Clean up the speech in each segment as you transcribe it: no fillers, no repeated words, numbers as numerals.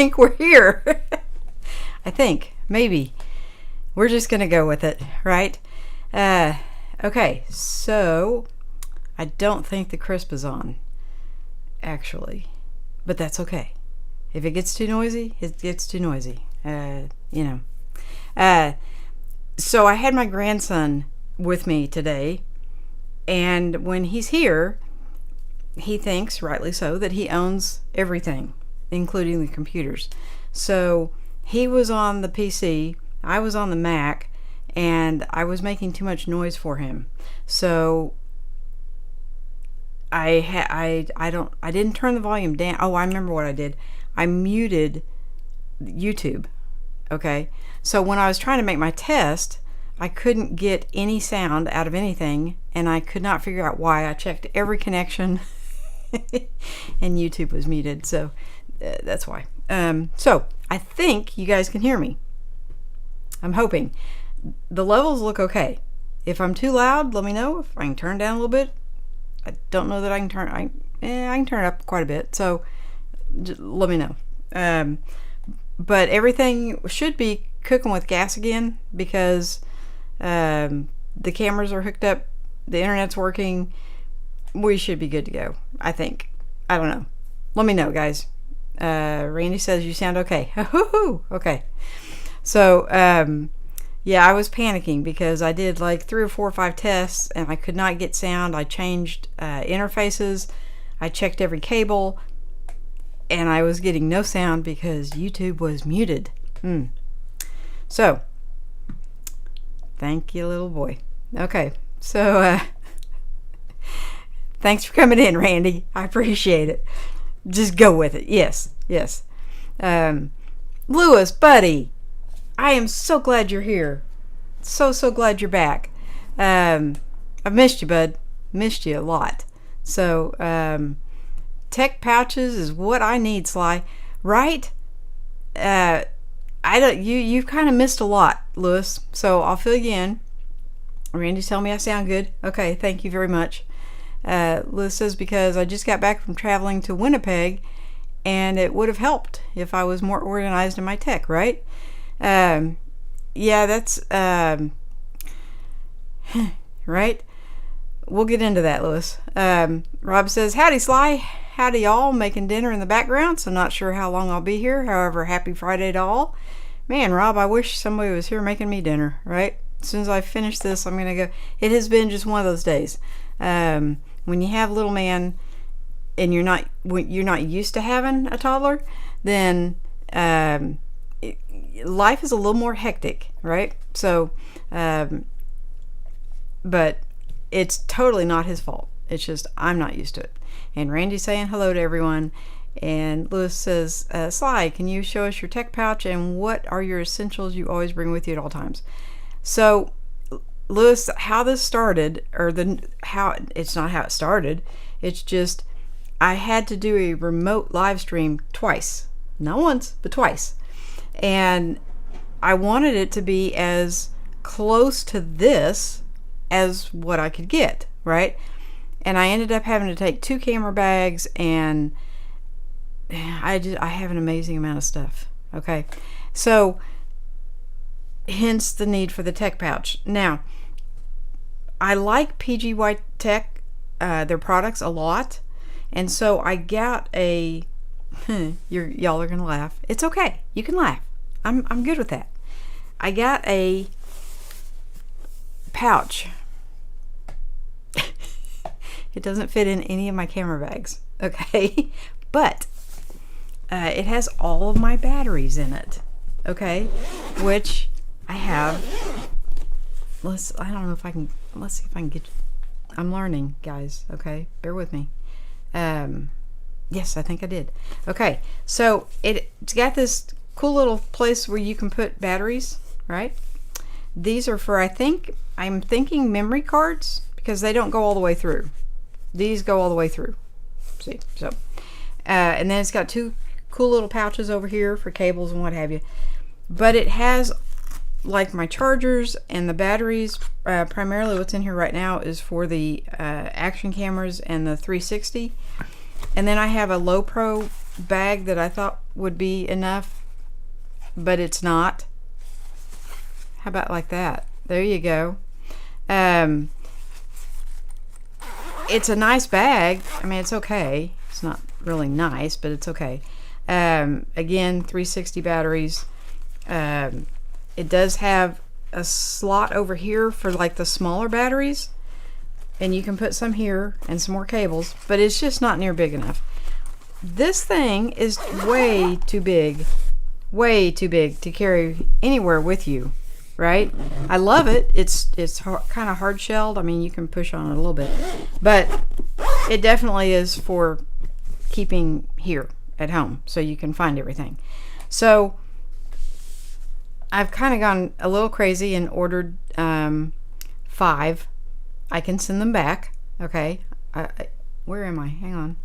think we're here. I think, maybe. We're just going to go with it, right? Okay, so I don't think the crisp is on, actually. But that's okay. If it gets too noisy, it gets too noisy. So I had my grandson with me today, and when he's here, he thinks, rightly so, that he owns everything, including the computers. So he was on the PC, I was on the Mac, and I was making too much noise for him. So I didn't turn the volume down. Oh, I remember what I did. I muted YouTube. Okay, so when I was trying to make my test, I couldn't get any sound out of anything, and I could not figure out why. I checked every connection, and YouTube was muted. So that's why. So I think you guys can hear me. I'm hoping. The levels look okay. If I'm too loud, let me know. If I can turn down a little bit. I don't know that I can turn. I can turn it up quite a bit. So just let me know. But everything should be cooking with gas again, because the cameras are hooked up, the internet's working. We should be good to go, I think. I don't know. Let me know, guys. Randy says you sound okay. Okay. So yeah, I was panicking because I did like 3 or 4 or 5 tests and I could not get sound. I changed interfaces. I checked every cable, and I was getting no sound because YouTube was muted. So thank you, little boy. Okay, so thanks for coming in, Randy. I appreciate it. Just go with it. Yes. Lewis, buddy, I am so glad you're here. So glad you're back. I've missed you, bud. Missed you a lot. So tech pouches is what I need, Sly. Right? You've kind of missed a lot, Lewis. So I'll fill you in. Randy's telling me I sound good. Okay, thank you very much. Lewis says because I just got back from traveling to Winnipeg, and it would have helped if I was more organized in my tech, right? Yeah, that's right. We'll get into that, Lewis. Rob says, howdy, Sly. Howdy, y'all. Making dinner in the background, so not sure how long I'll be here. However, happy Friday to all. Man, Rob, I wish somebody was here making me dinner, right? As soon as I finish this, I'm going to go. It has been just one of those days. When you have little man and you're not used to having a toddler, then life is a little more hectic, right? So, but it's totally not his fault. It's just I'm not used to it. And Randy's saying hello to everyone. And Lewis says, Sly, can you show us your tech pouch and what are your essentials you always bring with you at all times? So, Lewis, how this started, it's not how it started. It's just I had to do a remote live stream twice. Not once, but twice. And I wanted it to be as close to this as what I could get, right? And I ended up having to take 2 camera bags, and I have an amazing amount of stuff. Okay, so hence the need for the tech pouch. Now, I like PGY Tech, their products a lot, and so I got a. Y'all are gonna laugh. It's okay. You can laugh. I'm good with that. I got a pouch. It doesn't fit in any of my camera bags, okay? But it has all of my batteries in it, okay? Which I have. Let's see if I can get. I'm learning, guys. Okay, bear with me. Yes, I think I did. Okay, so it's got this cool little place where you can put batteries, right? These are for I'm thinking memory cards, because they don't go all the way through. These go all the way through. See, so and then it's got 2 cool little pouches over here for cables and what have you. But it has like my chargers and the batteries. Primarily what's in here right now is for the action cameras and the 360. And then I have a low pro bag that I thought would be enough, but it's not. How about like that? There you go. It's a nice bag. I mean, it's okay. It's not really nice, but it's okay. Again, 360 batteries. It does have a slot over here for like the smaller batteries, and you can put some here and some more cables, but it's just not near big enough. This thing is way too big to carry anywhere with you, right? I love it. It's kind of hard shelled. I mean, you can push on it a little bit, but it definitely is for keeping here at home so you can find everything. So I've kind of gone a little crazy and ordered 5. I can send them back. Okay. Where am I? Hang on.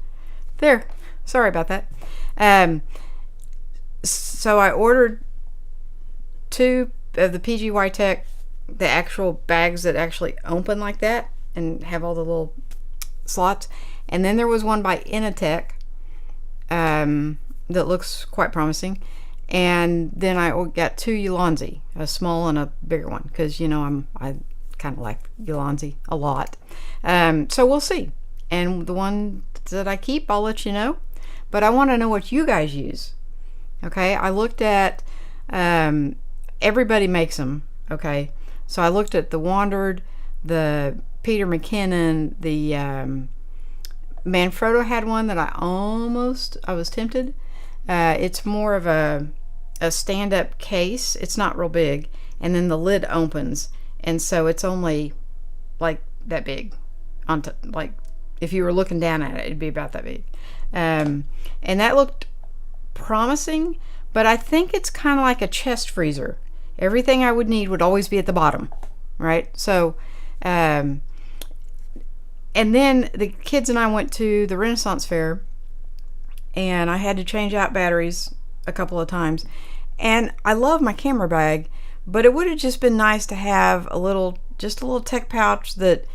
There. Sorry about that. So I ordered 2 of the PGY Tech, the actual bags that actually open like that and have all the little slots. And then there was one by Initech that looks quite promising. And then I got 2 Ulanzi, a small and a bigger one, because I kind of like Ulanzi a lot. So we'll see. And the one that I keep, I'll let you know. But I want to know what you guys use. Okay, I looked at, everybody makes them. Okay, so I looked at the Wandered, the Peter McKinnon, the Manfrotto had one that I was tempted. It's more of a stand-up case. It's not real big, and then the lid opens, and so it's only like that big. Like if you were looking down at it, it'd be about that big. And that looked promising, but I think it's kind of like a chest freezer. Everything I would need would always be at the bottom, right? So, and then the kids and I went to the Renaissance Fair, and I had to change out batteries a couple of times. And I love my camera bag, but it would have just been nice to have a little tech pouch that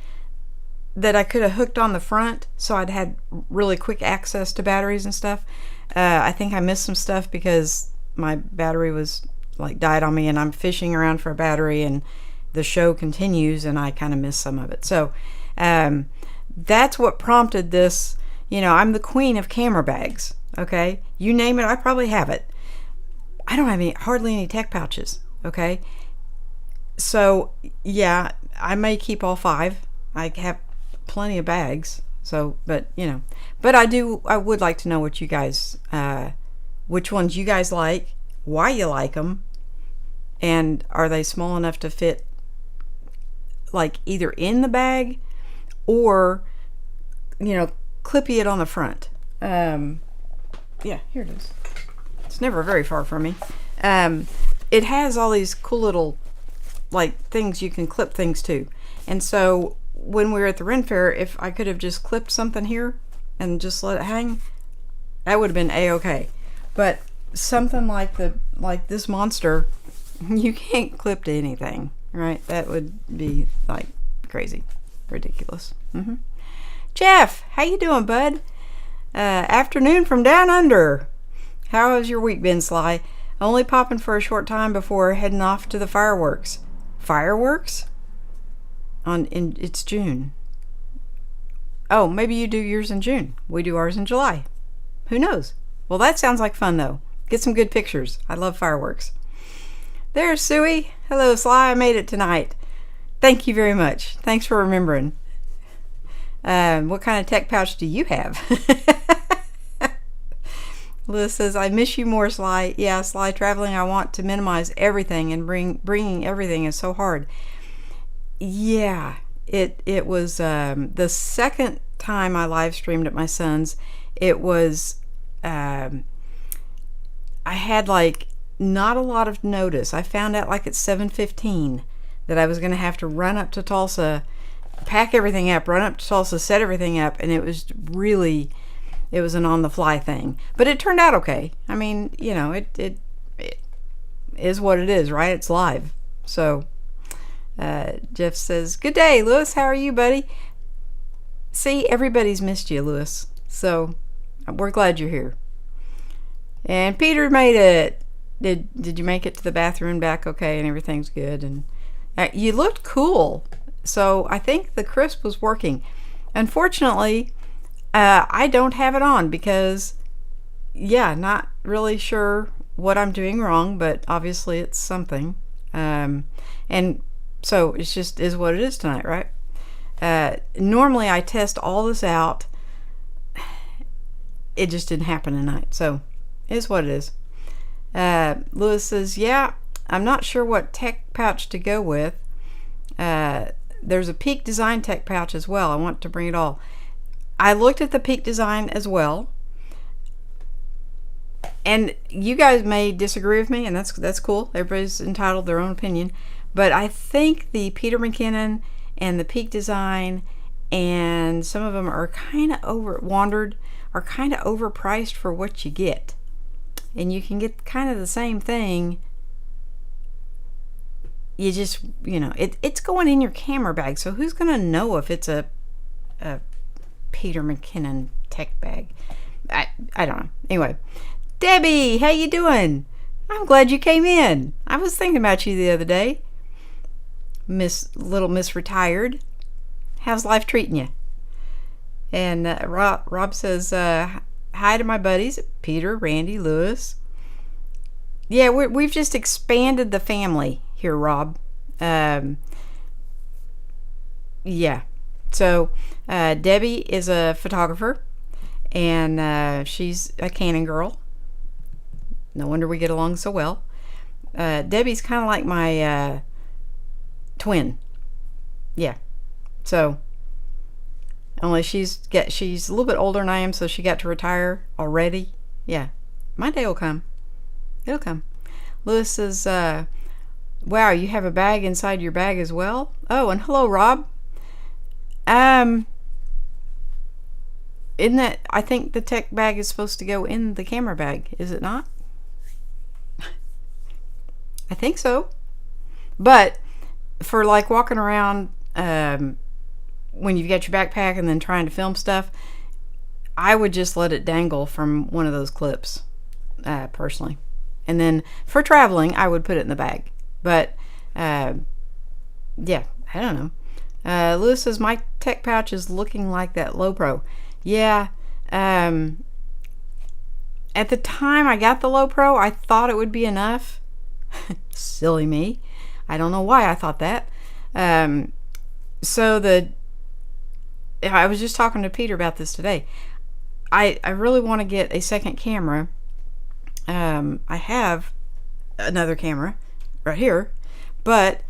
I could have hooked on the front, so I'd had really quick access to batteries and stuff. I think I missed some stuff because my battery was died on me, and I'm fishing around for a battery, and the show continues, and I kind of missed some of it. So that's what prompted this. I'm the queen of camera bags. Okay, you name it, I probably have it. I don't have hardly any tech pouches. Okay, so yeah, I may keep all 5. I have plenty of bags. So, but I would like to know what you guys, which ones you guys like, why you like them, and are they small enough to fit either in the bag or clippy it on the front. Yeah, here it is. It's never very far from me. It has all these cool little things you can clip things to, and so when we were at the Ren Fair, if I could have just clipped something here and just let it hang, that would have been a-okay. But something like this monster, you can't clip to anything, right? That would be crazy, ridiculous. Jeff, how you doing, bud? Afternoon from down under. How has your week been, Sly? Only popping for a short time before heading off to the fireworks. Fireworks? It's June. Oh, maybe you do yours in June. We do ours in July. Who knows? Well, that sounds like fun, though. Get some good pictures. I love fireworks. There's Suey. Hello, Sly. I made it tonight. Thank you very much. Thanks for remembering. What kind of tech pouch do you have? Liz says, I miss you more, Sly. Yeah, Sly, traveling, I want to minimize everything, and bringing everything is so hard. Yeah, it was the second time I live streamed at my son's. It was I had not a lot of notice. I found out at 7:15 that I was going to have to run up to Tulsa, pack everything up, run up to Tulsa, set everything up, and it was an on-the-fly thing. But it turned out okay. I mean, it is what it is, right? It's live. So Jeff says, good day, Lewis. How are you, buddy? See, everybody's missed you, Lewis. So we're glad you're here. And Peter made it. Did you make it to the bathroom back okay and everything's good? And you looked cool. So I think the crisp was working. Unfortunately, I don't have it on because, yeah, not really sure what I'm doing wrong, but obviously it's something. And so it's just is what it is tonight, right? Normally I test all this out. It just didn't happen tonight. So it is what it is. Lewis says, yeah, I'm not sure what tech pouch to go with. There's a Peak Design tech pouch as well. I want to bring it all. I looked at the Peak Design as well. And you guys may disagree with me, and that's cool. Everybody's entitled to their own opinion. But I think the Peter McKinnon and the Peak Design, and some of them are kind of overpriced for what you get. And you can get kind of the same thing. You just, it's going in your camera bag. So who's going to know if it's a Peter McKinnon tech bag? I don't know. Anyway, Debbie, how you doing? I'm glad you came in. I was thinking about you the other day. Miss Retired. How's life treating you? And Rob says, hi to my buddies, Peter, Randy, Lewis. Yeah, we've just expanded the family here, Rob. Yeah. So Debbie is a photographer, and she's a Canon girl. No wonder we get along so well. Debbie's kind of like my twin. Yeah. So only she's a little bit older than I am, so she got to retire already. Yeah. My day will come. It'll come. Lewis says, wow, you have a bag inside your bag as well? Oh, and hello, Rob. Isn't that, I think the tech bag is supposed to go in the camera bag, is it not? I think so. But for like walking around when you've got your backpack and then trying to film stuff, I would just let it dangle from one of those clips, personally. And then for traveling, I would put it in the bag. But yeah, I don't know. Lewis says, my tech pouch is looking like that Lowepro. Yeah. At the time I got the Lowepro, I thought it would be enough. Silly me. I don't know why I thought that. So I was just talking to Peter about this today. I really want to get a second camera. I have another camera right here, but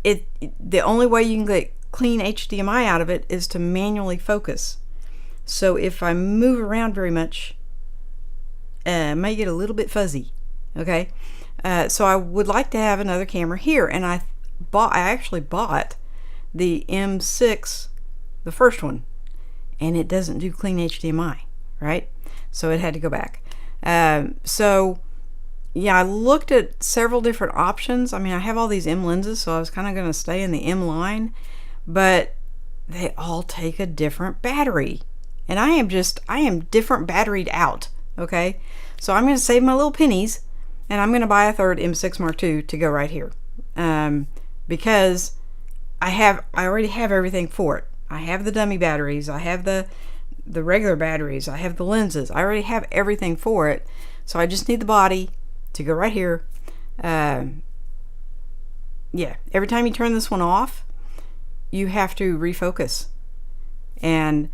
the only way you can get clean HDMI out of it is to manually focus. So if I move around very much, it may get a little bit fuzzy. Okay, so I would like to have another camera here, and I actually bought the M6, the first one, and it doesn't do clean HDMI, right? So it had to go back. So yeah, I looked at several different options. I mean, I have all these M lenses, so I was kind of going to stay in the M line, but they all take a different battery, and I am different batteried out. Okay, so I'm going to save my little pennies, and I'm going to buy a third M6 Mark II to go right here, because I already have everything for it. I have the dummy batteries, I have the regular batteries, I have the lenses. I already have everything for it, so I just need the body to go right here. Yeah, every time you turn this one off, you have to refocus, and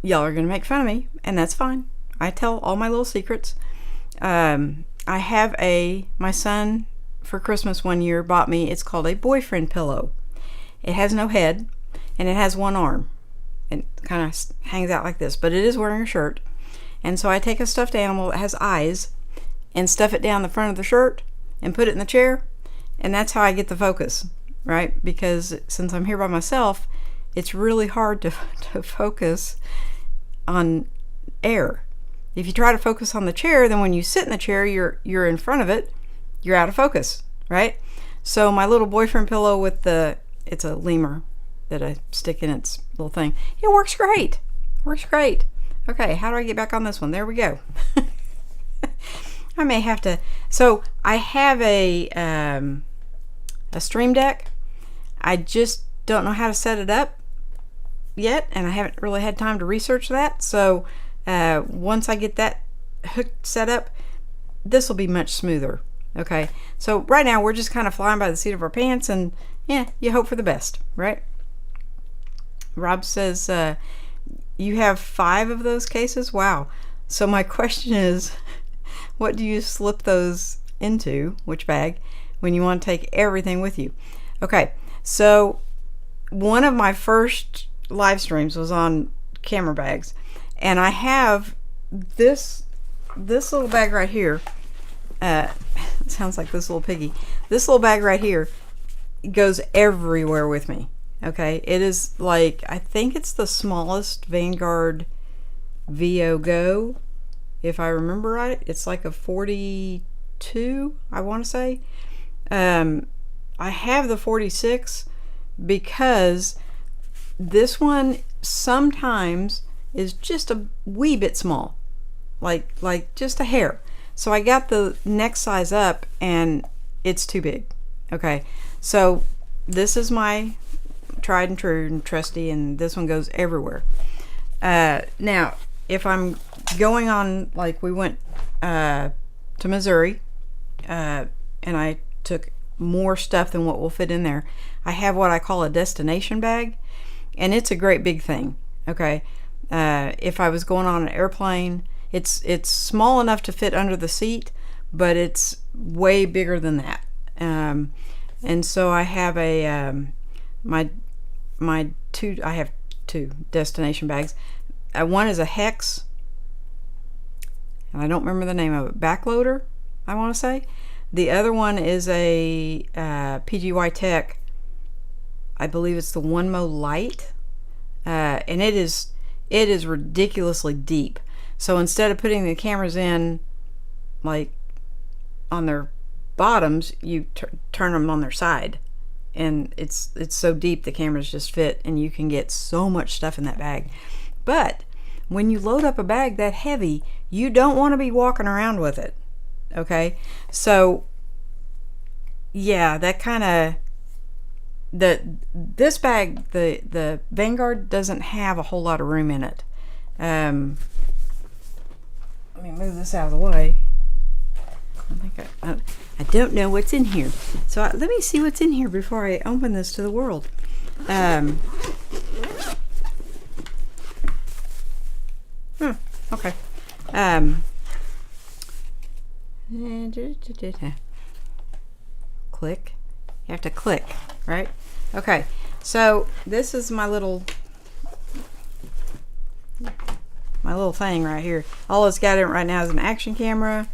y'all are gonna make fun of me, and that's fine. I tell all my little secrets. I have my son for Christmas one year bought me, it's called a boyfriend pillow. It has no head, and it has one arm. It kind of hangs out like this, but it is wearing a shirt. And so I take a stuffed animal that has eyes and stuff it down the front of the shirt and put it in the chair, and that's how I get the focus, right? Because since I'm here by myself, it's really hard to focus on air. If you try to focus on the chair, then when you sit in the chair, you're in front of it, you're out of focus, right? So my little boyfriend pillow with it's a lemur that I stick in its little thing. It works great. Okay, how do I get back on this one? There we go. I may have to. So I have a Stream Deck. I just don't know how to set it up yet, and I haven't really had time to research that. So once I get that hooked set up, this will be much smoother. Okay, so right now we're just kind of flying by the seat of our pants, and yeah, you hope for the best, right? Rob says you have 5 of those cases. Wow. So my question is, what do you slip those into, which bag, when you want to take everything with you? Okay, so one of my first live streams was on camera bags, and I have this little bag right here. It sounds like this little piggy. This little bag right here goes everywhere with me. Okay, it is like, I think it's the smallest Vanguard VO Go, if I remember right. It's like a 42, I want to say. I have the 46 because this one sometimes is just a wee bit small, like just a hair. So I got the next size up and it's too big. Okay, so this is my tried and true and trusty, and this one goes everywhere. Now, if I'm going on, like we went to Missouri, and I took more stuff than what will fit in there, I have what I call a destination bag, and it's a great big thing. Okay, if I was going on an airplane, it's small enough to fit under the seat, but it's way bigger than that. And so I have a I have 2 destination bags. One is a Hex, and I don't remember the name of it, backloader, I want to say. The other one is a PGY Tech, I believe it's the OneMo Lite, and it is ridiculously deep. So instead of putting the cameras in like on their bottoms, you turn them on their side, and it's so deep the cameras just fit, and you can get so much stuff in that bag. But when you load up a bag that heavy, you don't want to be walking around with it. Okay, so yeah, that kind of this bag, the Vanguard, doesn't have a whole lot of room in it. Let me move this out of the way. I don't know what's in here, so let me see what's in here before I open this to the world. Okay. Click. You have to click, right? Okay, so this is my little thing right here. All it's got in it right now is an action camera.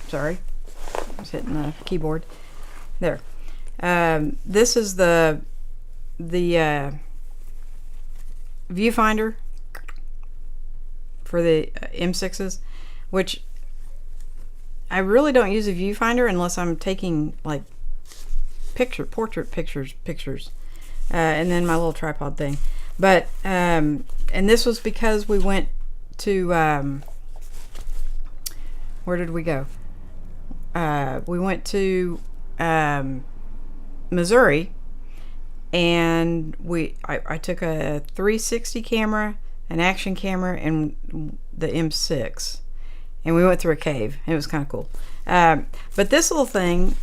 Sorry, I was hitting the keyboard. There. This is the viewfinder for the M6s, which I really don't use a viewfinder unless I'm taking like portrait pictures, and then my little tripod thing. But and this was because we went to where did we go? We went to Missouri, and I took a 360 camera, an action camera, and the M6, and we went through a cave. It was kind of cool. But this little thing,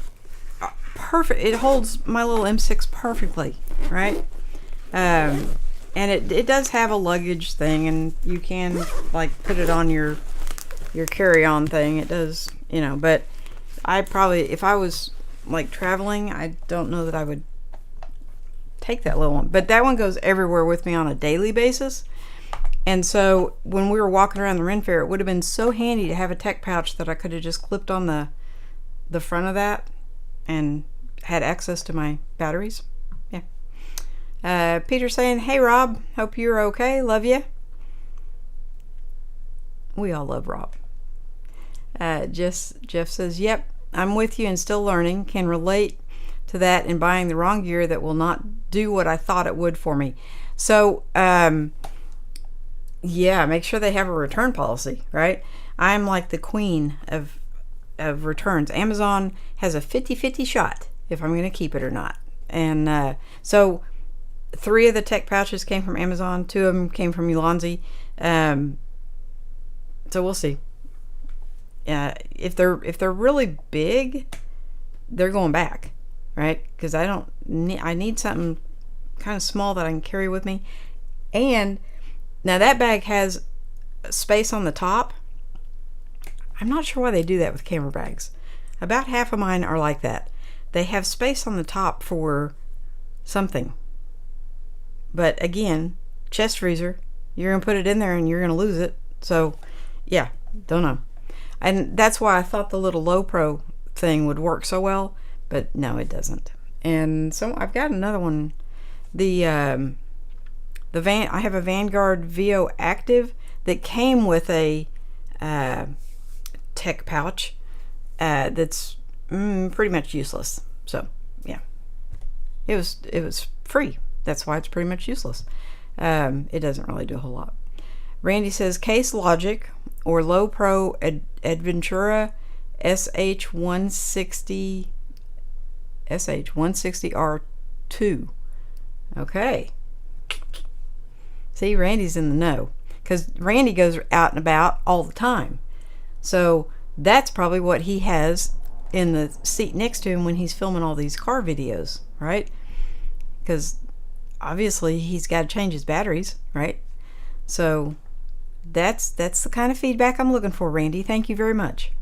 perfect. It holds my little M6 perfectly, right? And it does have a luggage thing, and you can like put it on your carry-on thing. It does, but I probably, if I was like traveling, I don't know that I would take that little one. But that one goes everywhere with me on a daily basis. And so when we were walking around the Ren Fair, it would have been so handy to have a tech pouch that I could have just clipped on the front of that and had access to my batteries. Yeah. Peter saying, "Hey Rob, hope you're okay. Love you." We all love Rob. Jeff says, "Yep, I'm with you and still learning. Can relate to that in buying the wrong gear that will not do what I thought it would for me." So Yeah, make sure they have a return policy, right? I'm like the queen of returns. Amazon has a 50-50 shot if I'm going to keep it or not. And so 3 of the tech pouches came from Amazon. 2 of them came from Ulanzi. So we'll see. If they're really big, they're going back, right? Because I need something kind of small that I can carry with me. And now that bag has space on the top. I'm not sure why they do that with camera bags. About half of mine are like that. They have space on the top for something. But again, chest freezer, you're going to put it in there and you're going to lose it. So, yeah, don't know. And that's why I thought the little Low Pro thing would work so well, but no, it doesn't. And so I've got another one. I have a Vanguard VO Active that came with a tech pouch that's pretty much useless. So yeah, it was free. That's why it's pretty much useless. It doesn't really do a whole lot. Randy says Case Logic or Low Pro Adventura SH160R2. Okay. See, Randy's in the know because Randy goes out and about all the time. So that's probably what he has in the seat next to him when he's filming all these car videos, right? Because obviously he's got to change his batteries, right? So that's the kind of feedback I'm looking for, Randy. Thank you very much.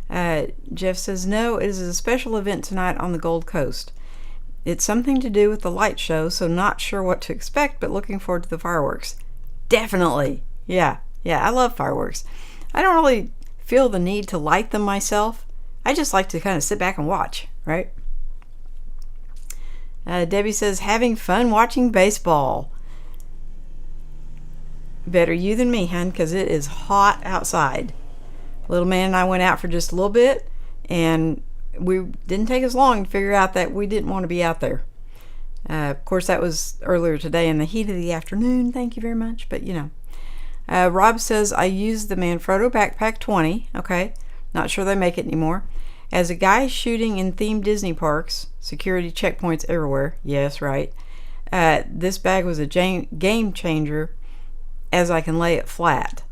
Jeff says, no, it is a special event tonight on the Gold Coast. It's something to do with the light show, so not sure what to expect, but looking forward to the fireworks. Definitely. Yeah, I love fireworks. I don't really feel the need to light them myself. I just like to kind of sit back and watch, right? Debbie says, having fun watching baseball. Better you than me, hun, because it is hot outside. Little man and I went out for just a little bit, and we didn't take us long to figure out that we didn't want to be out there. Of course, that was earlier today in the heat of the afternoon. Thank you very much. But, Rob says, I used the Manfrotto Backpack 20. Okay, not sure they make it anymore. As a guy shooting in themed Disney parks, security checkpoints everywhere. Yes, right. This bag was a game changer as I can lay it flat.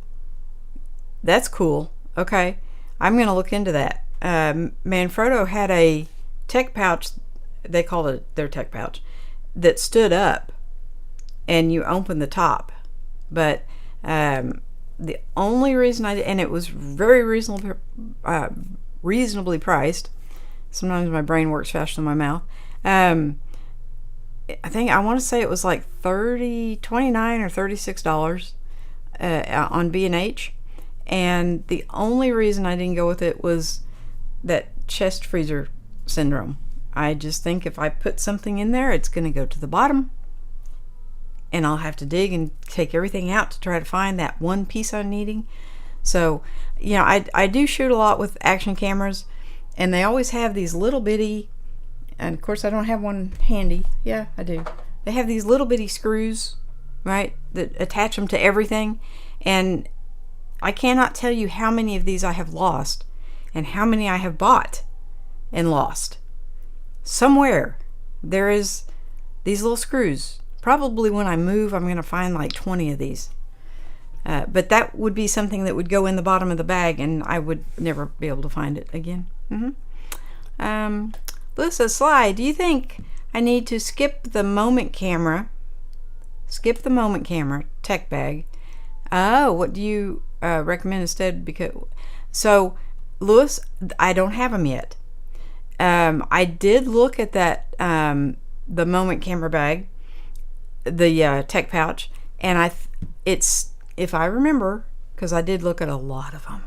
That's cool. Okay, I'm going to look into that. Manfrotto had a tech pouch, they called it their tech pouch, that stood up and you open the top. But the only reason and it was very reasonably priced. Sometimes my brain works faster than my mouth. I want to say it was like $29 or $36 on B&H. And the only reason I didn't go with it was that chest freezer syndrome. I just think if I put something in there, it's going to go to the bottom. And I'll have to dig and take everything out to try to find that one piece I'm needing. So, I do shoot a lot with action cameras. And they always have these little bitty, and of course I don't have one handy. Yeah, I do. They have these little bitty screws, right, that attach them to everything. And I cannot tell you how many of these I have lost and how many I have bought and lost. Somewhere there is these little screws. Probably when I move, I'm going to find like 20 of these. But that would be something that would go in the bottom of the bag, and I would never be able to find it again. Lisa Sly, do you think I need to skip the moment camera tech bag? Oh, what do you recommend instead? So, Lewis, I don't have them yet. I did look at that the moment camera bag, the tech pouch, and it's, if I remember, because I did look at a lot of them,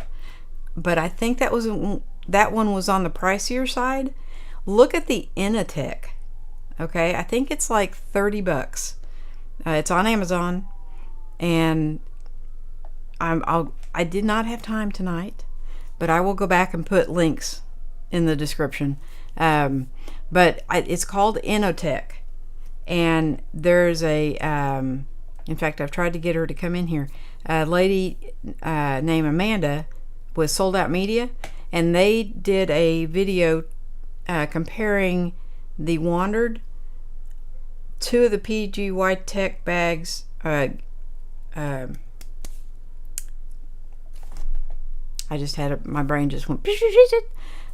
but I think that one was on the pricier side. Look at the Inatech. Okay, I think it's like $30. It's on Amazon, and I did not have time tonight, but I will go back and put links in the description. But it's called Inotech, and there's a In fact, I've tried to get her to come in here. A lady named Amanda with Sold Out Media, and they did a video comparing the Wandered, two of the PGY Tech bags. I just had my brain just went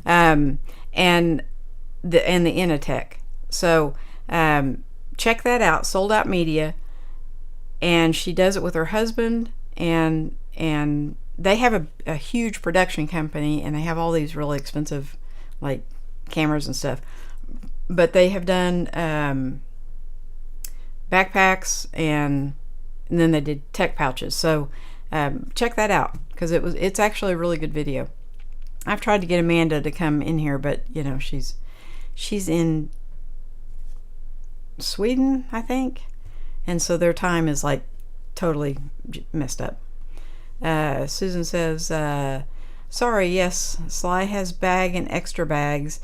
and the Initech. So check that out, Sold Out Media, and she does it with her husband, and they have a huge production company, and they have all these really expensive like cameras and stuff, but they have done backpacks and then they did tech pouches. So check that out, because it's actually a really good video. I've tried to get Amanda to come in here, but you know, she's in Sweden, I think, and so their time is like totally messed up. Susan says, sorry, yes, Sly has bag and extra bags.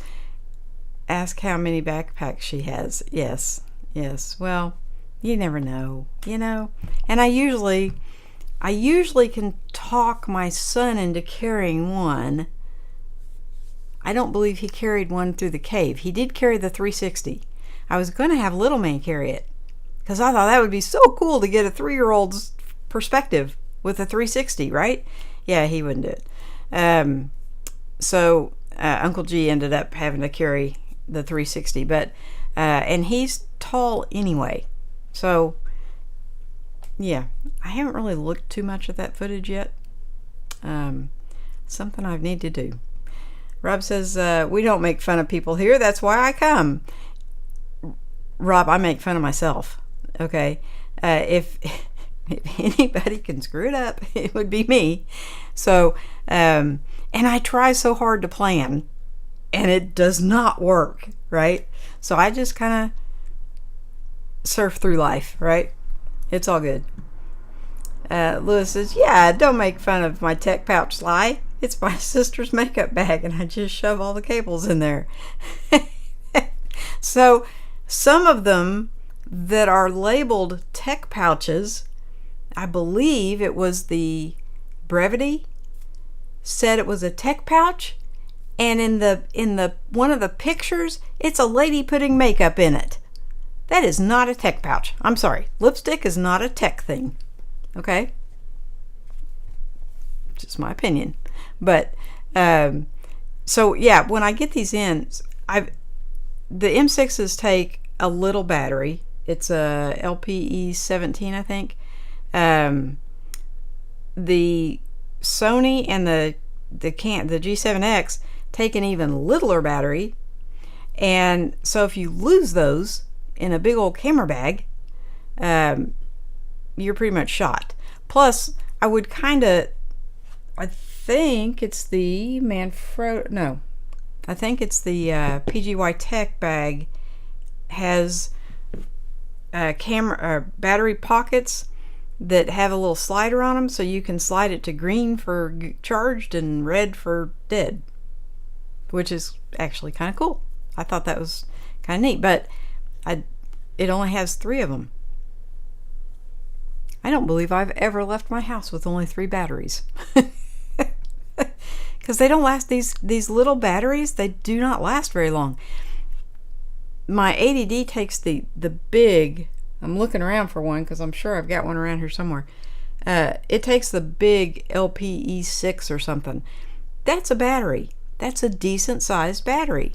Ask how many backpacks she has. Yes. Well, you never know, you know. And I usually can talk my son into carrying one. I don't believe he carried one through the cave. He did carry the 360. I was going to have little man carry it, because I thought that would be so cool to get a 3-year-old's perspective with a 360, right? Yeah, he wouldn't do it. So Uncle G ended up having to carry the 360, but and he's tall anyway. So yeah, I haven't really looked too much at that footage yet. Something I need to do. Rob says, we don't make fun of people here. That's why I come. Rob, I make fun of myself. Okay. If anybody can screw it up, it would be me. So, and I try so hard to plan, and it does not work, right? So I just kind of surf through life, right? It's all good. Lewis says, yeah, don't make fun of my tech pouch, Sly. It's my sister's makeup bag, and I just shove all the cables in there. So some of them that are labeled tech pouches, I believe it was the Brevity, said it was a tech pouch, and in the one of the pictures, it's a lady putting makeup in it. That is not a tech pouch. I'm sorry. Lipstick is not a tech thing. Okay? Just my opinion. But so yeah, when I get these in, the M6s take a little battery. It's a LPE 17, I think. The Sony and the G7X take an even littler battery, and so if you lose those in a big old camera bag, you're pretty much shot. Plus, I think it's the Manfrotto. No, I think it's the PGY Tech bag has battery pockets that have a little slider on them, so you can slide it to green for charged and red for dead, which is actually kind of cool. I thought that was kind of neat, but it only has 3 of them. I don't believe I've ever left my house with only 3 batteries. Because they don't last, these little batteries, they do not last very long. My ADD takes the big, I'm looking around for one because I'm sure I've got one around here somewhere. It takes the big LPE6 or something. That's a battery. That's a decent sized battery.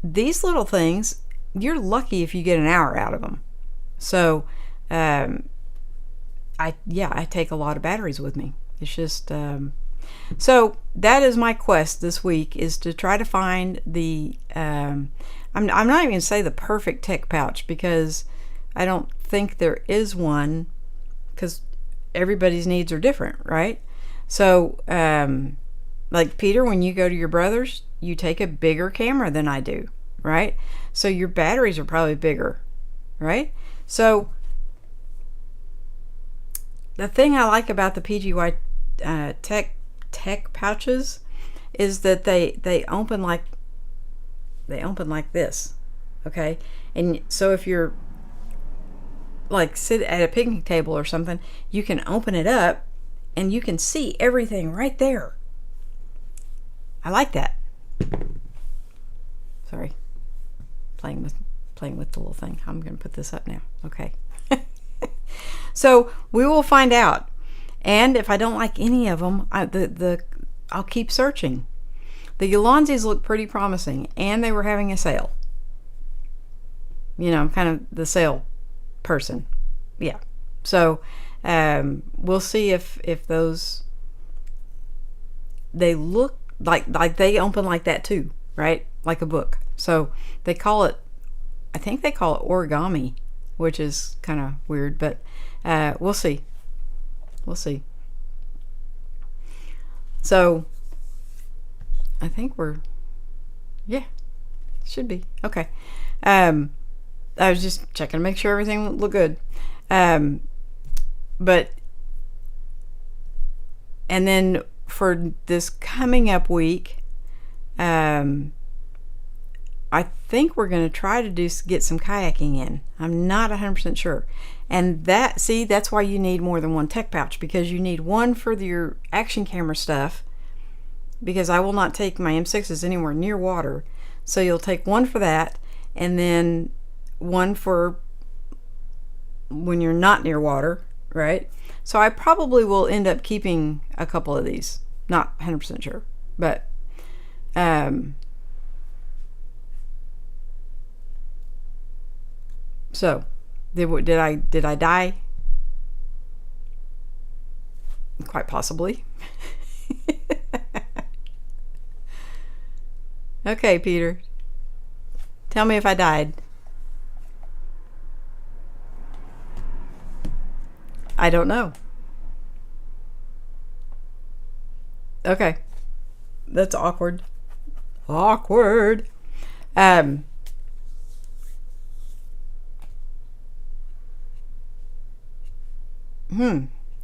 These little things, you're lucky if you get an hour out of them. So I take a lot of batteries with me. It's just so that is my quest this week, is to try to find the I'm not even gonna say the perfect tech pouch, because I don't think there is one, because everybody's needs are different, right? So like Peter, when you go to your brother's, you take a bigger camera than I do, right? So your batteries are probably bigger, right? So the thing I like about the PGY tech pouches is that they open like this, okay? And so if you're like sit at a picnic table or something, you can open it up and you can see everything right there. I like that. Sorry, playing with the little thing. I'm going to put this up now. Okay. So we will find out. And if I don't like any of them, I'll keep searching. The Ulanzis look pretty promising, and they were having a sale. You know, I'm kind of the sale person. Yeah. So we'll see if those, they look like they open like that too, right? Like a book. So they call it, I think they call it origami, which is kind of weird, but we'll see. We'll see. So I think yeah, should be. Okay. I was just checking to make sure everything looked good. But, and then for this coming up week, I think we're going to try to get some kayaking in. I'm not 100% sure. And that's why you need more than one tech pouch, because you need one for your action camera stuff, because I will not take my M6s anywhere near water. So you'll take one for that, and then one for when you're not near water, right? So I probably will end up keeping a couple of these. Not 100% sure, but so did I die? Quite possibly. Okay, Peter. Tell me if I died. I don't know. Okay. That's awkward. Awkward.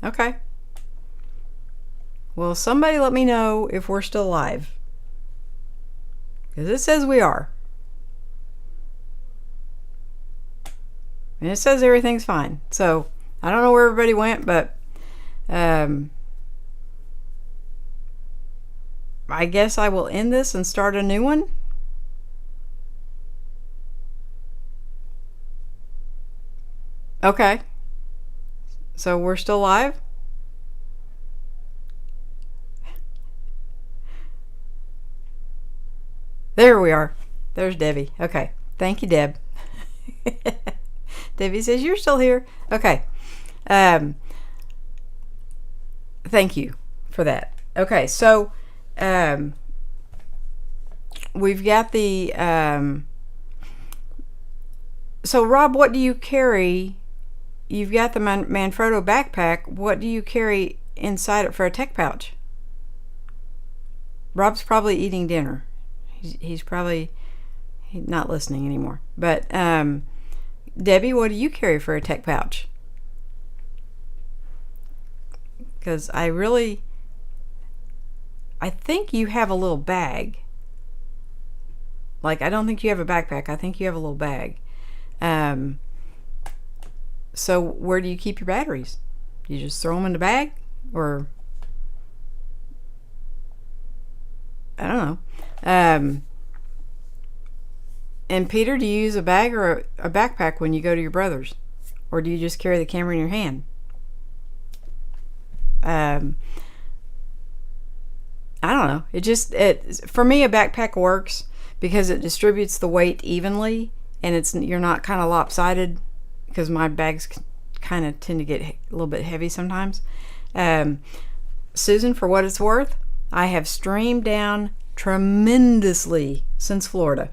Okay. Well, somebody let me know if we're still alive, because it says we are. And it says everything's fine. So I don't know where everybody went, but I guess I will end this and start a new one. Okay. So we're still live? There we are. There's Debbie. Okay. Thank you, Deb. Debbie says you're still here. Okay. Thank you for that. Okay, so we've got the so Rob, what do you carry? You've got the Manfrotto backpack. What do you carry inside it for a tech pouch? Rob's probably eating dinner. He's probably not listening anymore. But Debbie, what do you carry for a tech pouch? Because I think you have a little bag. Like, I don't think you have a backpack. I think you have a little bag. So where do you keep your batteries? You just throw them in the bag? Or I don't know. And Peter, do you use a bag or a backpack when you go to your brother's? Or do you just carry the camera in your hand? I don't know. For me, a backpack works because it distributes the weight evenly, and you're not kind of lopsided, because my bags kind of tend to get a little bit heavy sometimes. Susan, for what it's worth, I have streamed down tremendously since Florida.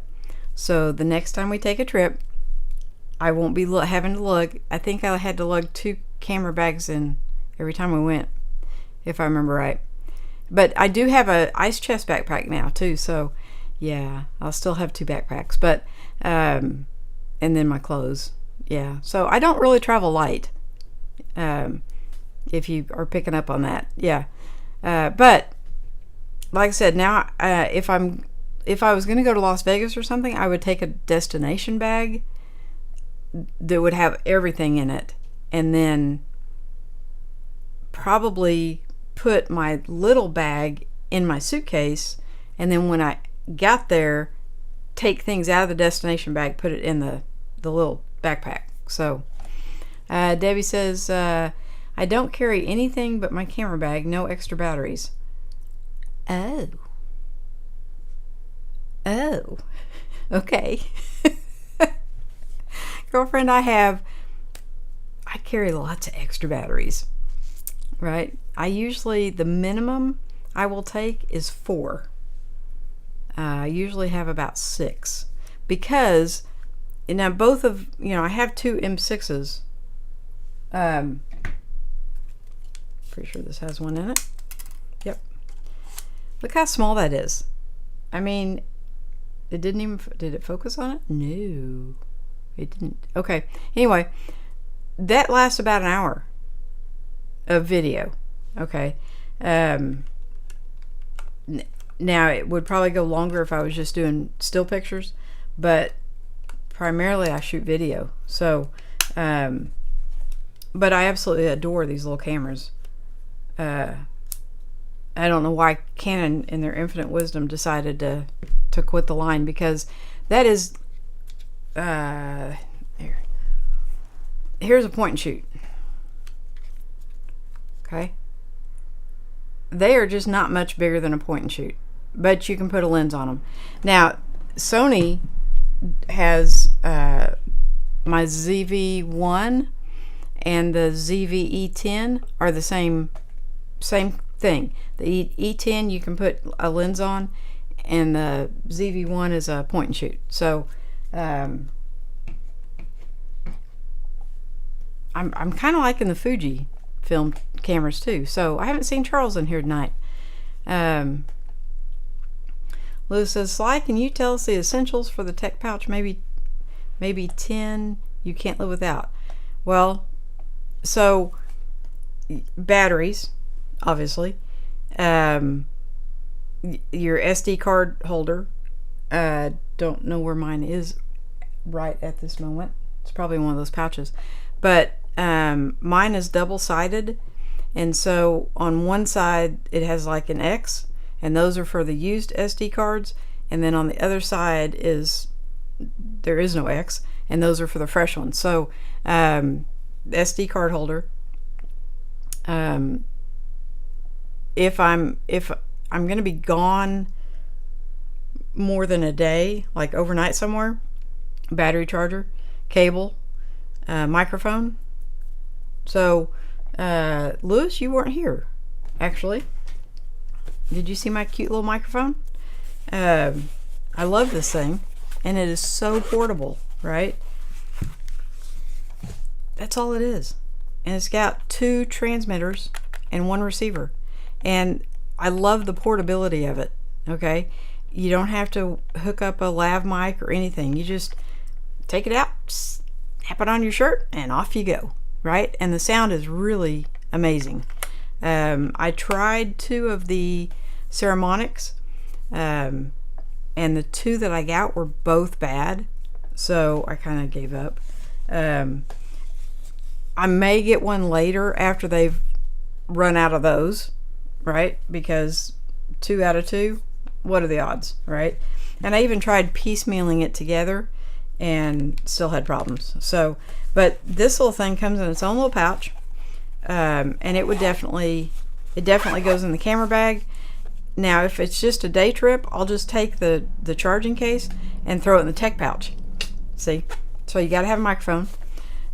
So the next time we take a trip, I won't be having to lug. I think I had to lug 2 camera bags in every time we went, if I remember right. But I do have a ice chest backpack now too, so yeah, I'll still have 2 backpacks. But and then my clothes. Yeah, so I don't really travel light. If you are picking up on that, yeah. But like I said, now if I was going to go to Las Vegas or something, I would take a destination bag, that would have everything in it, and then probably put my little bag in my suitcase, and then when I got there, take things out of the destination bag, put it in the little backpack. So Debbie says, I don't carry anything but my camera bag, no extra batteries. Oh, okay. Girlfriend, I carry lots of extra batteries, right? I usually, the minimum I will take is 4. I usually have about 6, because now both of, I have 2 M6s. Pretty sure this has one in it. Yep. Look how small that is. I mean, it didn't even, did it focus on it? No, it didn't. Okay. Anyway, that lasts about an hour of video. Okay. Now it would probably go longer if I was just doing still pictures, but primarily I shoot video. So, but I absolutely adore these little cameras. I don't know why Canon, in their infinite wisdom, decided to quit the line, because that is, here's a point and shoot. Okay. They are just not much bigger than a point and shoot, but you can put a lens on them. Now, Sony has my ZV-1 and the ZV-E10 are the same thing. The E10 you can put a lens on, and the ZV-1 is a point and shoot. So I'm kind of liking the Fuji film cameras too. So I haven't seen Charles in here tonight. Lewis says, Sly, can you tell us the essentials for the tech pouch? Maybe 10 you can't live without. Well, so batteries, obviously, your SD card holder. Don't know where mine is right at this moment. It's probably one of those pouches, but mine is double-sided, and so on one side it has like an X, and those are for the used SD cards, and then on the other side there is no X, and those are for the fresh ones. So the SD card holder, if I'm going to be gone more than a day, like overnight somewhere, battery charger, cable, microphone. So Lewis, you weren't here, actually. Did you see my cute little microphone? I love this thing, and it is so portable, right? That's all it is. And it's got 2 transmitters and 1 receiver. And I love the portability of it, okay? You don't have to hook up a lav mic or anything. You just take it out, snap it on your shirt, and off you go, right? And the sound is really amazing. I tried 2 of the Ceramonics, and the 2 that I got were both bad, so I kind of gave up. I may get one later after they've run out of those, right? Because 2 out of 2, what are the odds, right? And I even tried piecemealing it together and still had problems. So, but this little thing comes in its own little pouch, and it definitely goes in the camera bag. Now, if it's just a day trip, I'll just take the charging case and throw it in the tech pouch. See? So you got to have a microphone.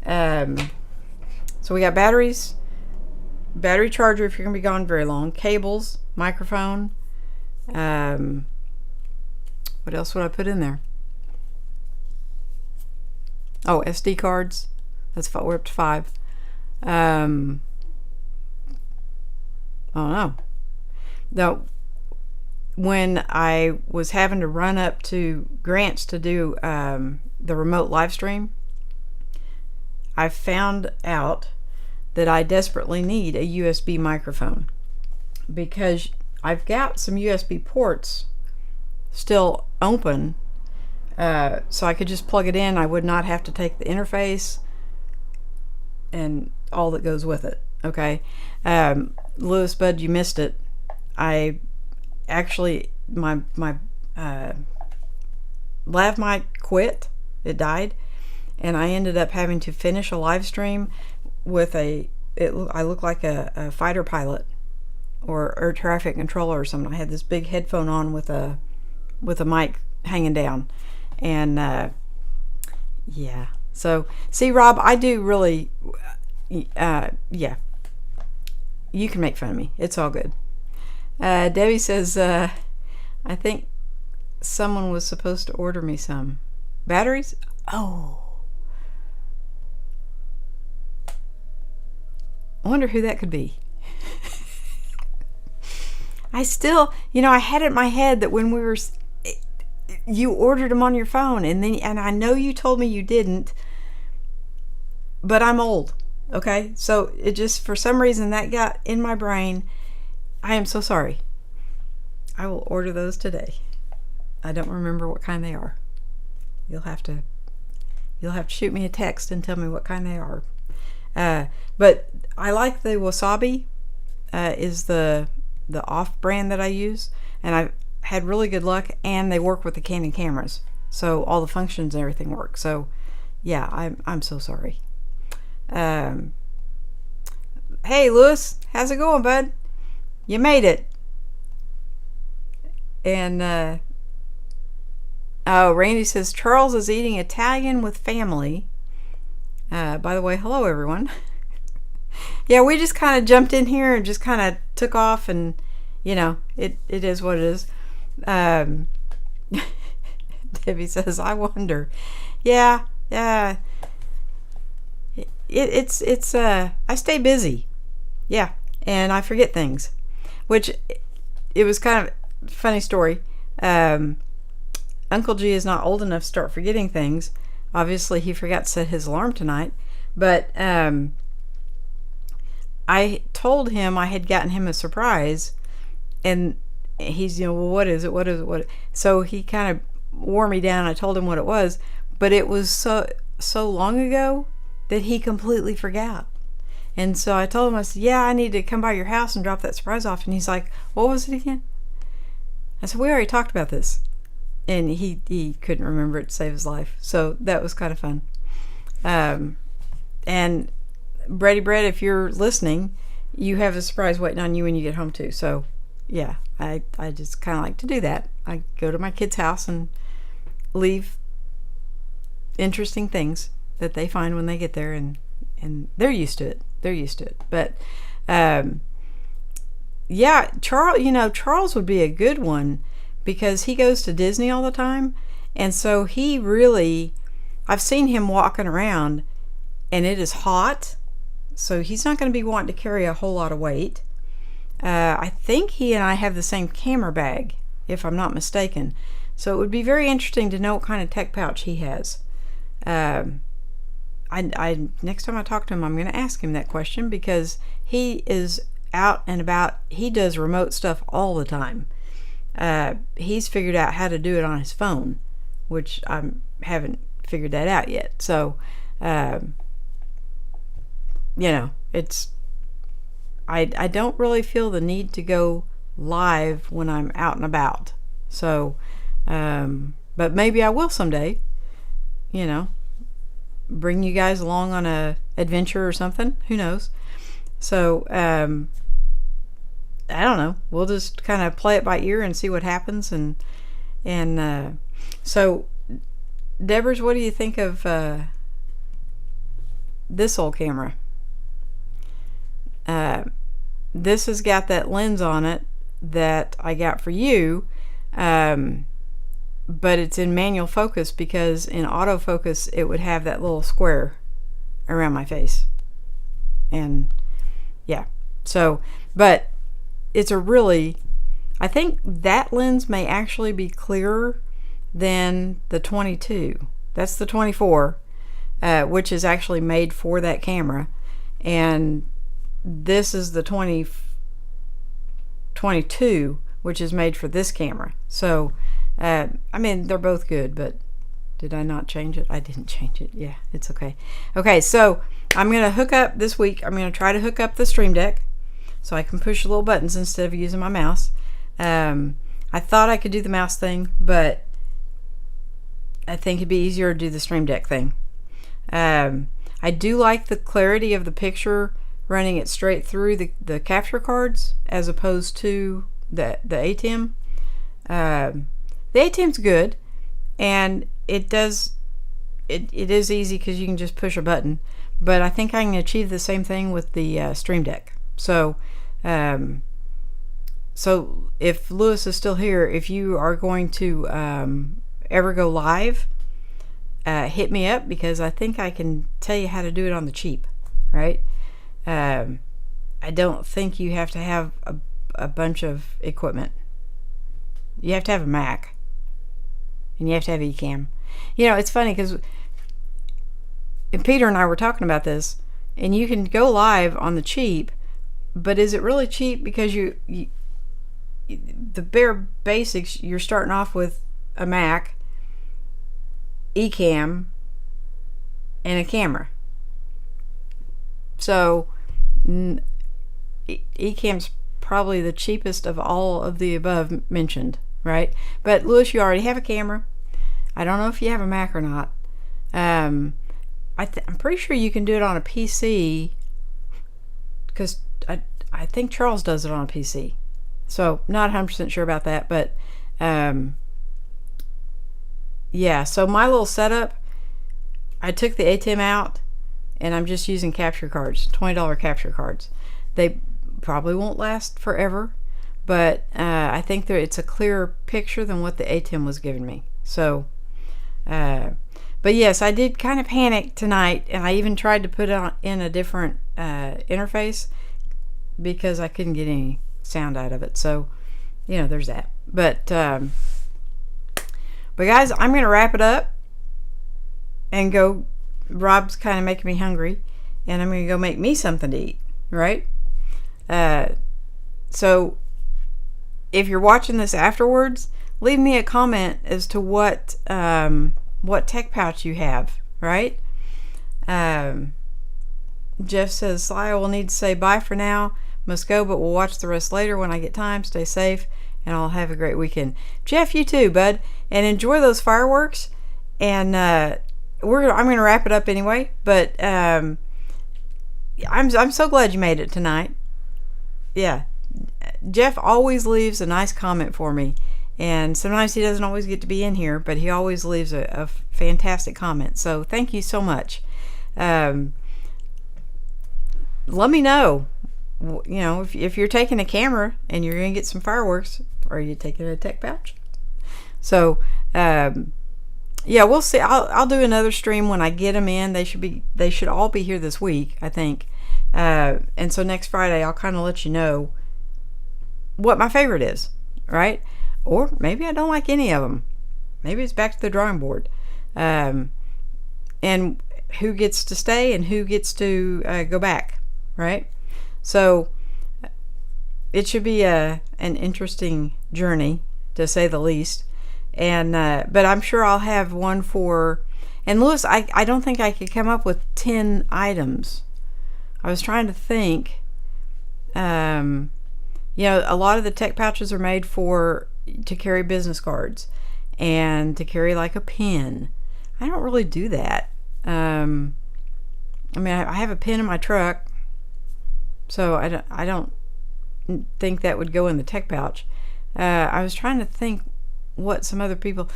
So we got batteries, battery charger if you're going to be gone very long, cables, microphone. What else would I put in there? Oh, SD cards. We're up to 5. Oh no. Now, when I was having to run up to Grant's to do the remote live stream, I found out that I desperately need a USB microphone, because I've got some USB ports still open, So I could just plug it in. I would not have to take the interface and all that goes with it. Okay. Lewis Bud, you missed it. I actually, my lav mic quit. It died. And I ended up having to finish a live stream with I look like a fighter pilot or air traffic controller or something. I had this big headphone on with a mic hanging down. And yeah. So, see, Rob, I do really, yeah. You can make fun of me. It's all good. Debbie says, I think someone was supposed to order me some batteries. Oh. I wonder who that could be. I still, I had it in my head that when you ordered them on your phone, and I know you told me you didn't, but I'm old. Okay, so it just, for some reason, that got in my brain. I am so sorry. I will order those today. I don't remember what kind they are. You'll have to shoot me a text and tell me what kind they are. But I like the Wasabi. Is the off brand that I use, and I've had really good luck, and they work with the Canon cameras, so all the functions and everything work. So yeah, I'm so sorry. Hey Lewis, how's it going, bud? You made it. And Randy says Charles is eating Italian with family. By the way, hello everyone. Yeah, we just kind of jumped in here and just kind of took off, and it is what it is. Debbie says, I wonder. Yeah. It's I stay busy. Yeah, and I forget things, which it was kind of a funny story. Uncle G is not old enough to start forgetting things. Obviously, he forgot to set his alarm tonight, but I told him I had gotten him a surprise, and he's, well, what is it? So he kind of wore me down. I told him what it was, but it was so long ago that he completely forgot. And so I told him, I said, yeah, I need to come by your house and drop that surprise off. And he's like, what was it again? I said, we already talked about this. And he couldn't remember it to save his life. So that was kind of fun. And Brady Bread, if you're listening, you have a surprise waiting on you when you get home too. So yeah, I just kind of like to do that. I go to my kid's house and leave interesting things that they find when they get there, and they're used to it. But yeah, Charles would be a good one because he goes to Disney all the time, and so he really, I've seen him walking around, and it is hot, so he's not going to be wanting to carry a whole lot of weight. I think he and I have the same camera bag, if I'm not mistaken. So it would be very interesting to know what kind of tech pouch he has. I next time I talk to him, I'm going to ask him that question, because he is out and about. He does remote stuff all the time. He's figured out how to do it on his phone, which I haven't figured that out yet. So, it's, I don't really feel the need to go live when I'm out and about. So, but maybe I will someday, bring you guys along on a adventure or something. Who knows? So, I don't know. We'll just kind of play it by ear and see what happens. And so, Deborah's, what do you think of this old camera? This has got that lens on it that I got for you, but it's in manual focus, because in autofocus it would have that little square around my face. And yeah, so, but it's a really, I think that lens may actually be clearer than the 22. That's the 24, which is actually made for that camera, and this is the 22, which is made for this camera. So, they're both good, but Did I not change it? I didn't change it. Yeah, it's okay. Okay, so I'm going to hook up this week. I'm going to try to hook up the Stream Deck so I can push the little buttons instead of using my mouse. I thought I could do the mouse thing, but I think it'd be easier to do the Stream Deck thing. I do like the clarity of the picture running it straight through the capture cards as opposed to the ATEM. The ATEM's good, and it is easy because you can just push a button, but I think I can achieve the same thing with the Stream Deck. So so if Lewis is still here, if you are going to ever go live, hit me up, because I think I can tell you how to do it on the cheap, right? I don't think you have to have a bunch of equipment. You have to have a Mac, and you have to have Ecamm. You know, it's funny because Peter and I were talking about this, and you can go live on the cheap, but is it really cheap? Because you the bare basics, you're starting off with a Mac, Ecamm, and a camera. So Ecamm's probably the cheapest of all of the above mentioned, right? But Lewis, you already have a camera. I don't know if you have a Mac or not. I'm pretty sure you can do it on a PC, because I think Charles does it on a PC. So not 100% sure about that, but yeah. So my little setup, I took the ATEM out, and I'm just using capture cards, $20 capture cards. They probably won't last forever, but I think it's a clearer picture than what the ATEM was giving me. So, but yes, I did kind of panic tonight, and I even tried to put it in a different interface because I couldn't get any sound out of it. So, you know, there's that. But guys, I'm going to wrap it up and go. Rob's kind of making me hungry, and I'm going to go make me something to eat, right? So if you're watching this afterwards, leave me a comment as to what tech pouch you have, right? Jeff says, Sly, I will need to say bye for now. Must go, but we'll watch the rest later when I get time. Stay safe, and I'll have a great weekend. Jeff, you too, bud, and enjoy those fireworks. And I'm going to wrap it up anyway, but I'm so glad you made it tonight. Yeah, Jeff always leaves a nice comment for me, and sometimes he doesn't always get to be in here, but he always leaves a fantastic comment. So thank you so much. Let me know, you know, if you're taking a camera and you're going to get some fireworks, or are you taking a tech pouch? So yeah, we'll see. I'll do another stream when I get them in. They should all be here this week, I think. And so next Friday I'll kind of let you know what my favorite is, right? Or maybe I don't like any of them. Maybe it's back to the drawing board. And who gets to stay and who gets to go back, right? So it should be an interesting journey, to say the least. And but I'm sure I'll have one for. And Lewis, I don't think I could come up with 10 items. I was trying to think. You know, a lot of the tech pouches are made to carry business cards and to carry like a pen. I don't really do that. I mean, I have a pen in my truck, so I don't think that would go in the tech pouch. I was trying to think what some other people,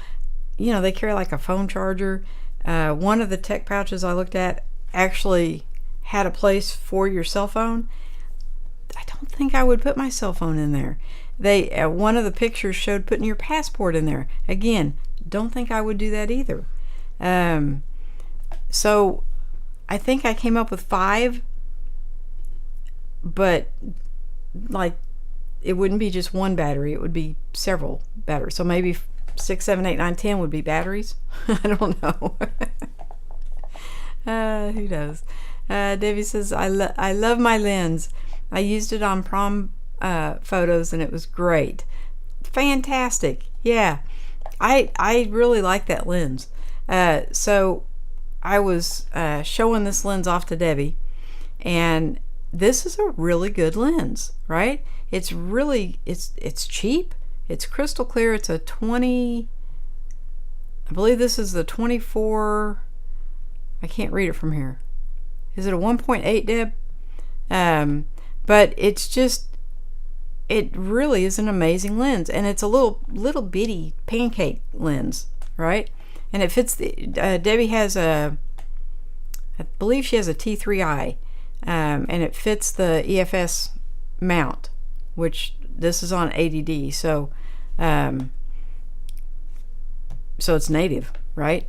you know, they carry like a phone charger. One of the tech pouches I looked at actually had a place for your cell phone. I don't think I would put my cell phone in there. One of the pictures showed putting your passport in there. Again, don't think I would do that either. So I think I came up with 5, but like it wouldn't be just one battery, it would be several batteries. So maybe 6, 7, 8, 9, 10 would be batteries. I don't know. Who knows? Debbie says, I love my lens. I used it on prom photos and it was great. Fantastic. Yeah, I really like that lens. So I was showing this lens off to Debbie, and this is a really good lens, right? It's really, it's cheap. It's crystal clear. It's a 20, I believe this is the 24, I can't read it from here. Is it a 1.8, Deb? But it's just, it really is an amazing lens, and it's a little bitty pancake lens, right? And it fits the, Debbie has I believe she has a T3i, and it fits the EFS mount, which this is on ADD, so so it's native, right?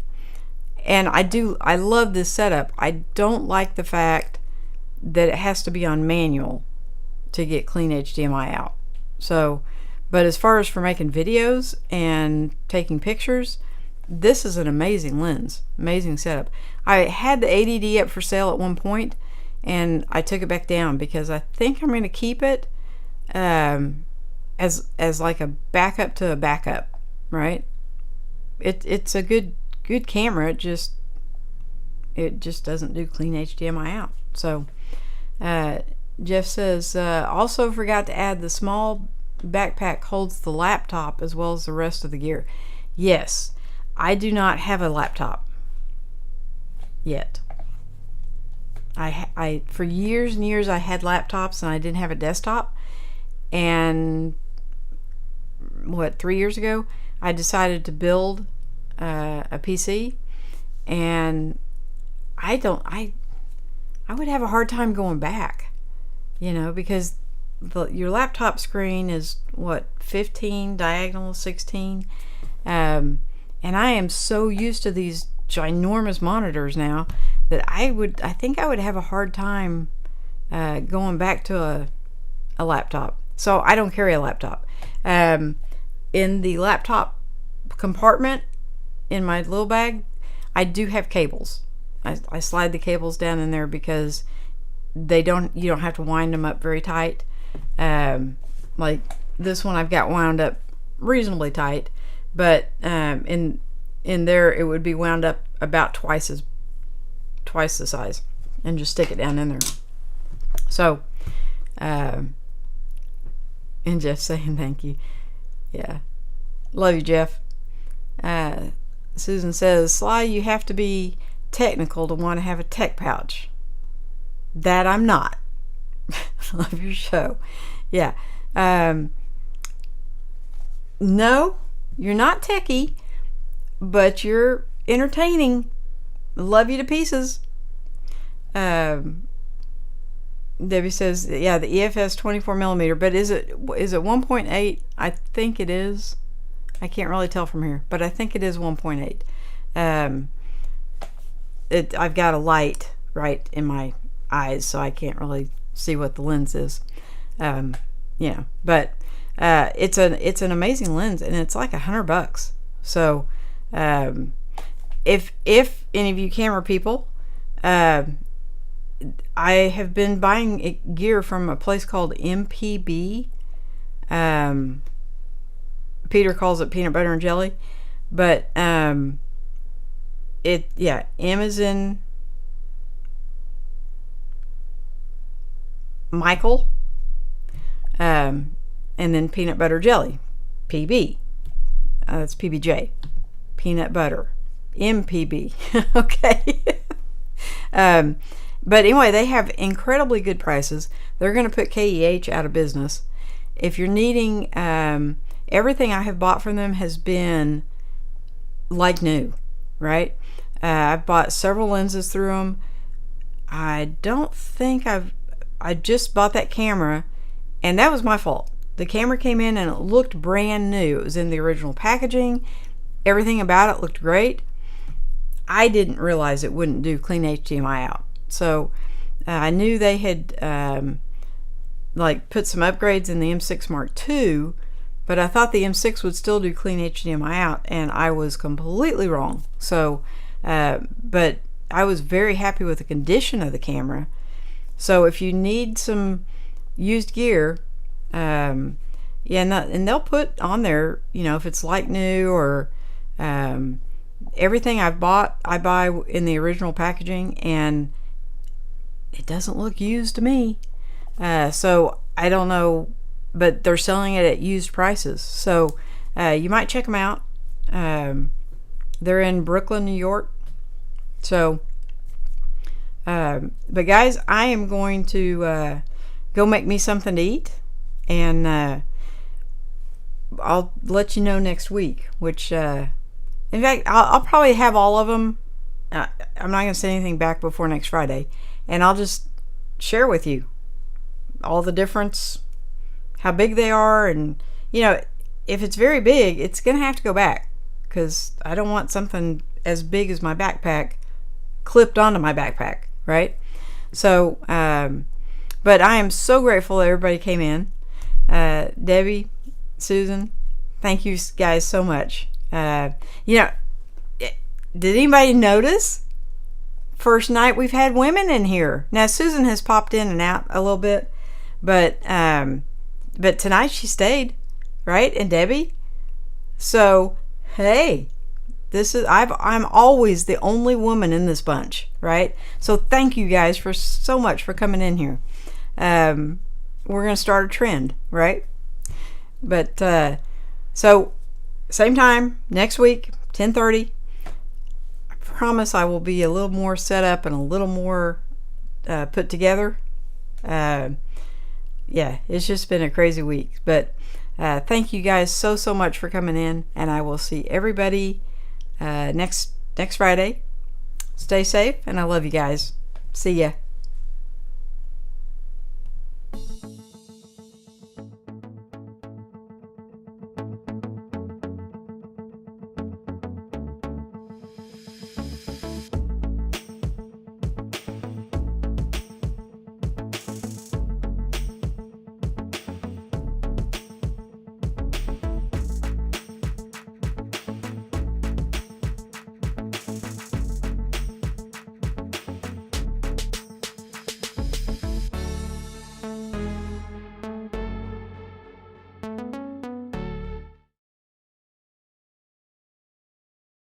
And I love this setup. I don't like the fact that it has to be on manual to get clean HDMI out. So, but as far as for making videos and taking pictures, this is an amazing lens, amazing setup. I had the ADD up for sale at one point, and I took it back down because I think I'm going to keep it as like a backup to a backup, right? It's a good camera. It just doesn't do clean HDMI out. So Jeff says, also forgot to add the small backpack holds the laptop as well as the rest of the gear. Yes, I do not have a laptop yet. I for years and years I had laptops and I didn't have a desktop, and 3 years ago I decided to build a PC, and I would have a hard time going back, because your laptop screen is 15 diagonal, 16, and I am so used to these ginormous monitors now that I think I would have a hard time going back to a laptop. So I don't carry a laptop. In the laptop compartment in my little bag, I do have cables. I slide the cables down in there because you don't have to wind them up very tight. Like this one I've got wound up reasonably tight, but in there it would be wound up about twice the size, and just stick it down in there. So and Jeff saying thank you. Yeah, love you, Jeff. Susan says, Sly, you have to be technical to want to have a tech pouch. That I'm not. Love your show. Yeah. No, you're not techie, but you're entertaining. Love you to pieces. Debbie says, yeah, the EFS 24 millimeter, but is it 1.8? I think it is. I can't really tell from here, but I think it is 1.8. I've got a light right in my eyes, so I can't really see what the lens is. But it's an amazing lens, and it's like $100. So if any of you camera people, I have been buying gear from a place called MPB. Peter calls it peanut butter and jelly, but Amazon Michael, and then peanut butter jelly, PB. That's PBJ, peanut butter, MPB. Okay. But anyway, they have incredibly good prices. They're going to put KEH out of business. If you're needing, everything I have bought from them has been like new, right? I've bought several lenses through them. I don't think I just bought that camera, and that was my fault. The camera came in and it looked brand new. It was in the original packaging. Everything about it looked great. I didn't realize it wouldn't do clean HDMI out. So I knew they had put some upgrades in the M6 Mark II, but I thought the M6 would still do clean HDMI out, and I was completely wrong. So, but I was very happy with the condition of the camera. So if you need some used gear, and they'll put on there, if it's like new or everything I've bought, I buy in the original packaging, and it doesn't look used to me. So I don't know, but they're selling it at used prices. So you might check them out. They're in Brooklyn, New York. So, but guys, I am going to go make me something to eat, and I'll let you know next week. Which, in fact, I'll probably have all of them. I'm not going to say anything back before next Friday, and I'll just share with you all the difference, how big they are, and if it's very big, it's going to have to go back, because I don't want something as big as my backpack clipped onto my backpack, right? So, but I am so grateful that everybody came in. Debbie, Susan, thank you guys so much. Did anybody notice? First night we've had women in here. Now Susan has popped in and out a little bit, but tonight she stayed, right? And Debbie. So hey, I'm always the only woman in this bunch, right? So thank you guys so much for coming in here. We're gonna start a trend, right? But so same time next week, 10:30. I promise I will be a little more set up and a little more put together. Yeah, it's just been a crazy week, but thank you guys so much for coming in, and I will see everybody next Friday. Stay safe, and I love you guys. See ya.